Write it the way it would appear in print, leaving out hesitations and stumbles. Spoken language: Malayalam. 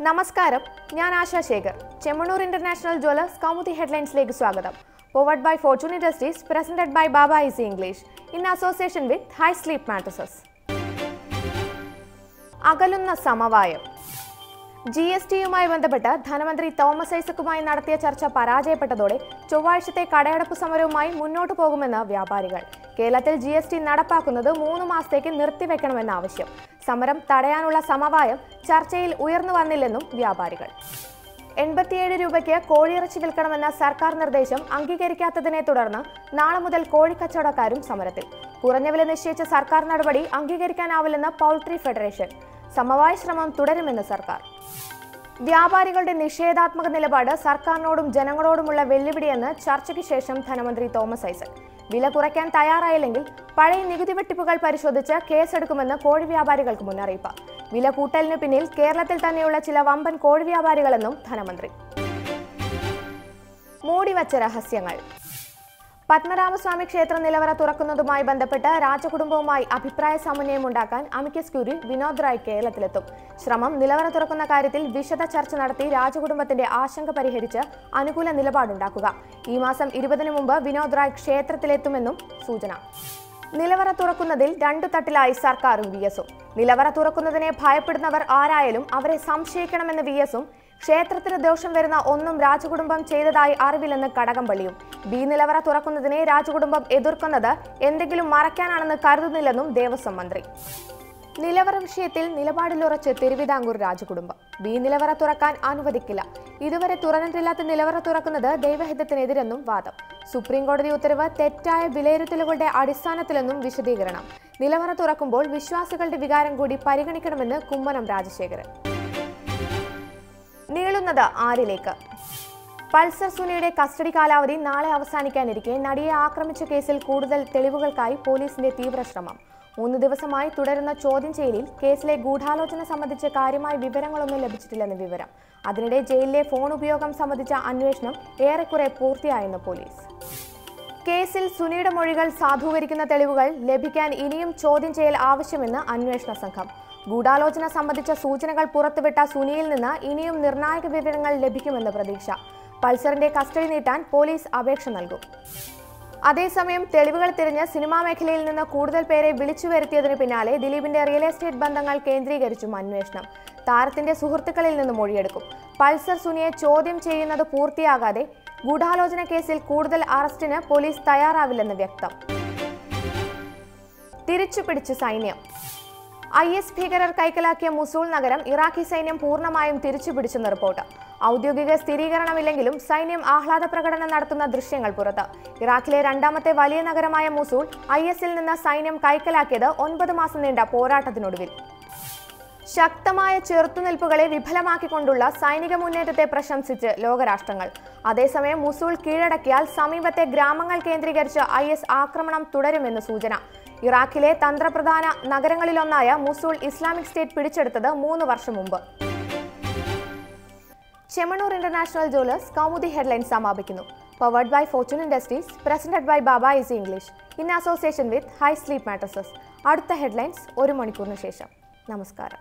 നമസ്കാരം, ഞാൻ ആശാ ശേഖർ. ചെമ്മണ്ണൂർ ഇന്റർനാഷണൽ ജ്വല്ലേഴ്സ് കൗമുദി ഹെഡ്ലൈൻസിലേക്ക് സ്വാഗതം. Powered by Fortune Industries, presented by Baba Easy English, in association with High Sleep Mattresses. അകലുന്ന സമവായം. GSTയുമായി ബന്ധപ്പെട്ട് ധനമന്ത്രി തോമസ് ഐസക്കുമായി നടത്തിയ ചർച്ച പരാജയപ്പെട്ടതോടെ ചൊവ്വാഴ്ചത്തെ കടയടപ്പ് സമരവുമായി മുന്നോട്ടു പോകുമെന്ന് വ്യാപാരികൾ. കേരളത്തിൽ GST നടപ്പാക്കുന്നത് 3 മാസത്തേക്ക് നിർത്തിവെക്കണമെന്ന ആവശ്യം. സമരം തടയാനുള്ള സമവായം ചർച്ചയിൽ ഉയർന്നു വന്നില്ലെന്നും വ്യാപാരികൾ. 87 രൂപയ്ക്ക് കോഴിയിറച്ചി വിൽക്കണമെന്ന സർക്കാർ നിർദ്ദേശം അംഗീകരിക്കാത്തതിനെ തുടർന്ന് നാളെ മുതൽ കോഴിക്കച്ചവടക്കാരും സമരത്തിൽ. കുറഞ്ഞ വില നിശ്ചയിച്ച സർക്കാർ നടപടി അംഗീകരിക്കാനാവില്ലെന്ന് പൗൾട്രി ഫെഡറേഷൻ. സമവായ ശ്രമം തുടരുമെന്ന് സർക്കാർ. വ്യാപാരികളുടെ നിഷേധാത്മക നിലപാട് സർക്കാരിനോടും ജനങ്ങളോടുമുള്ള വെല്ലുവിളിയെന്ന് ചർച്ചയ്ക്ക് ശേഷം ധനമന്ത്രി തോമസ് ഐസക്. വില കുറയ്ക്കാൻ തയ്യാറായില്ലെങ്കിൽ പഴയ നികുതി വെട്ടിപ്പുകൾ പരിശോധിച്ച് കേസെടുക്കുമെന്ന് കോഴി വ്യാപാരികൾക്ക് മുന്നറിയിപ്പ്. വില കൂട്ടലിന് പിന്നിൽ കേരളത്തിൽ തന്നെയുള്ള ചില വമ്പൻ കോഴി വ്യാപാരികളെന്നും ധനമന്ത്രി. മൂടിവച്ച രഹസ്യങ്ങൾ. പത്മനാഭസ്വാമി ക്ഷേത്ര നിലവറ തുറക്കുന്നതുമായി ബന്ധപ്പെട്ട് രാജകുടുംബവുമായി അഭിപ്രായ സമന്വയമുണ്ടാക്കാൻ അമിക്കസ് ക്യൂറി വിനോദ് റായ് കേരളത്തിലെത്തും. ശ്രമം നിലവറ തുറക്കുന്ന കാര്യത്തിൽ വിശദ ചർച്ച നടത്തി രാജകുടുംബത്തിന്റെ ആശങ്ക പരിഹരിച്ച് അനുകൂല നിലപാടുണ്ടാക്കുക. ഈ മാസം 20-ന് മുമ്പ് വിനോദ് റായ് ക്ഷേത്രത്തിലെത്തുമെന്നും സൂചന. നിലവറ തുറക്കുന്നതിൽ 2 തട്ടിലായി സർക്കാരും VS-ഉം. നിലവറ തുറക്കുന്നതിനെ ഭയപ്പെടുന്നവർ ആരായാലും അവരെ സംശയിക്കണമെന്ന് VS-ഉം ക്ഷേത്രത്തിന് ദോഷം വരുന്ന ഒന്നും രാജകുടുംബം ചെയ്തതായി അറിവില്ലെന്ന് കടകംപള്ളിയും. നിലവറ തുറക്കുന്നതിനെ രാജകുടുംബം എതിർക്കുന്നത് എന്തെങ്കിലും മറയ്ക്കാനാണെന്ന് കരുതുന്നില്ലെന്നും ദേവസ്വം മന്ത്രി. നിലവറ വിഷയത്തിൽ നിലപാടിലുറച്ച് തിരുവിതാംകൂർ രാജകുടുംബം. നിലവറ തുറക്കാൻ അനുവദിക്കില്ല. ഇതുവരെ തുറന്നിട്ടില്ലാത്ത നിലവറ തുറക്കുന്നത് ദൈവഹിതത്തിനെതിരെന്നും വാദം. സുപ്രീംകോടതി ഉത്തരവ് തെറ്റായ വിലയിരുത്തലുകളുടെ അടിസ്ഥാനത്തിലെന്നും വിശദീകരണം. നിലവറ തുറക്കുമ്പോൾ വിശ്വാസികളുടെ വികാരം കൂടി പരിഗണിക്കണമെന്ന് കുമ്മനം രാജശേഖരൻ. നീളുന്നത് ആരിലേക്ക്? പൾസർ സുനിയുടെ കസ്റ്റഡി കാലാവധി നാളെ അവസാനിക്കാനിരിക്കെ നടിയെ ആക്രമിച്ച കേസിൽ കൂടുതൽ തെളിവുകൾക്കായി പോലീസിന്റെ തീവ്ര ശ്രമം. 3 ദിവസമായി തുടരുന്ന ചോദ്യം ചെയ്യലിൽ കേസിലെ ഗൂഢാലോചന സംബന്ധിച്ച് കാര്യമായ വിവരങ്ങളൊന്നും ലഭിച്ചിട്ടില്ലെന്ന് വിവരം. അതിനിടെ ജയിലിലെ ഫോൺ ഉപയോഗം സംബന്ധിച്ച അന്വേഷണം ഏറെക്കുറെ പൂർത്തിയായെന്ന് പോലീസ്. കേസിൽ സുനിയുടെ മൊഴികൾ സാധൂകരിക്കുന്ന തെളിവുകൾ ലഭിക്കാൻ ഇനിയും ചോദ്യം ചെയ്യൽ ആവശ്യമെന്ന് അന്വേഷണ സംഘം. ഗൂഢാലോചന സംബന്ധിച്ച സൂചനകൾ പുറത്തുവിട്ട സുനിയിൽ നിന്ന് ഇനിയും നിർണായക വിവരങ്ങൾ ലഭിക്കുമെന്ന് പ്രതീക്ഷ. പൾസറിന്റെ കസ്റ്റഡി നീട്ടാൻ പോലീസ് അപേക്ഷ നൽകും. അതേസമയം തെളിവുകൾ തിരഞ്ഞ് സിനിമാ മേഖലയിൽ നിന്ന് കൂടുതൽ പേരെ വിളിച്ചു വരുത്തിയതിനു പിന്നാലെ ദിലീപിന്റെ റിയൽ എസ്റ്റേറ്റ് ബന്ധങ്ങൾ കേന്ദ്രീകരിച്ചും അന്വേഷണം. താരത്തിന്റെ സുഹൃത്തുക്കളിൽ നിന്ന് മൊഴിയെടുക്കും. പൾസർ സുനിയെ ചോദ്യം ചെയ്യുന്നത് പൂർത്തിയാകാതെ ഗൂഢാലോചന കേസിൽ കൂടുതൽ അറസ്റ്റിന് പോലീസ് തയ്യാറാവില്ലെന്ന് വ്യക്തം. തിരിച്ചുപിടിച്ച് സൈന്യം. IS ഭീകരർ കൈക്കലാക്കിയ മുസൂൾ നഗരം ഇറാഖി സൈന്യം പൂർണ്ണമായും തിരിച്ചുപിടിച്ചെന്ന് റിപ്പോർട്ട്. ഔദ്യോഗിക സ്ഥിരീകരണമില്ലെങ്കിലും സൈന്യം ആഹ്ലാദ പ്രകടനം നടത്തുന്ന ദൃശ്യങ്ങൾ പുറത്ത്. ഇറാഖിലെ 2ാമത്തെ വലിയ നഗരമായ മുസൂൾ IS-ൽ നിന്ന് സൈന്യം കൈക്കലാക്കിയത് 9 മാസം നീണ്ട പോരാട്ടത്തിനൊടുവിൽ. ശക്തമായ ചെറുത്തുനിൽപ്പുകളെ വിഫലമാക്കിക്കൊണ്ടുള്ള സൈനിക മുന്നേറ്റത്തെ പ്രശംസിച്ച് ലോകരാഷ്ട്രങ്ങൾ. അതേസമയം മുസൂൾ കീഴടക്കിയാൽ സമീപത്തെ ഗ്രാമങ്ങൾ കേന്ദ്രീകരിച്ച് IS ആക്രമണം തുടരുമെന്ന് സൂചന. ഇറാഖിലെ തന്ത്രപ്രധാന നഗരങ്ങളിലൊന്നായ മുസൂൾ ഇസ്ലാമിക് സ്റ്റേറ്റ് പിടിച്ചെടുത്തത് 3 വർഷം മുമ്പ്. Chemmanur international jewellers Kaumudi headlines സമാപിക്കുന്നു. Powered by fortune industries, presented by Baba easy English, in association with high sleep mattresses. അടുത്ത ഹെഡ്ലൈൻസ് 1 മണിക്കൂറിന് ശേഷം. നമസ്കാരം.